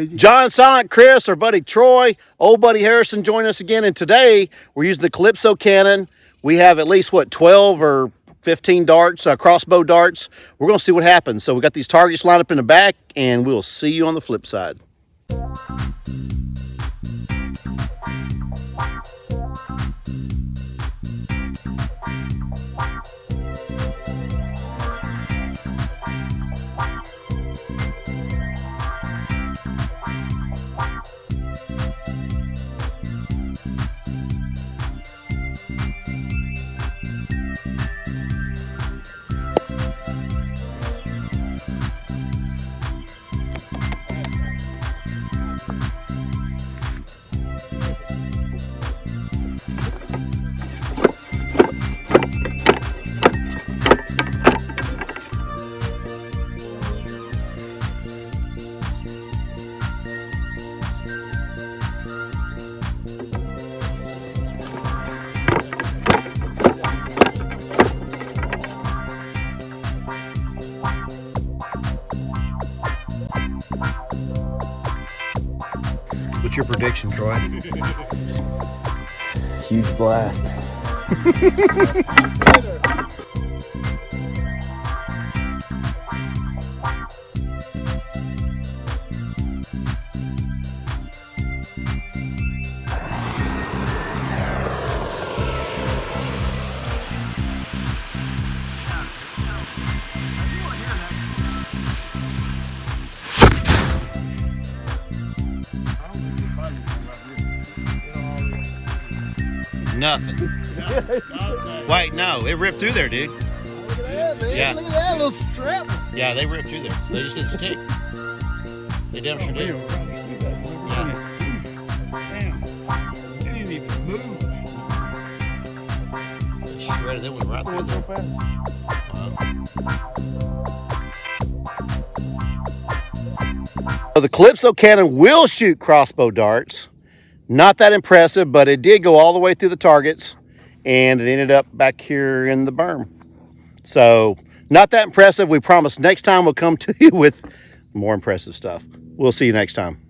John, Silent, Chris, our buddy Troy, old buddy Harrison join us again. And today we're using the Calypso cannon. We have at least, 12 or 15 darts, crossbow darts. We're going to see what happens. So we got these targets lined up in the back, and we'll see you on the flip side. What's your prediction, Troy? Huge blast. Nothing. Wait, no, it ripped through there, dude. Look at that, man. Yeah. Look at that little strap. Yeah, they ripped through there. They just didn't stick. They damn sure did. Yeah. Damn. It didn't even move. They shredded. They went right through there. So the Calypso cannon will shoot crossbow darts. Not that impressive, but it did go all the way through the targets, and it ended up back here in the berm. So not that impressive. We promise next time we'll come to you with more impressive stuff. We'll see you next time.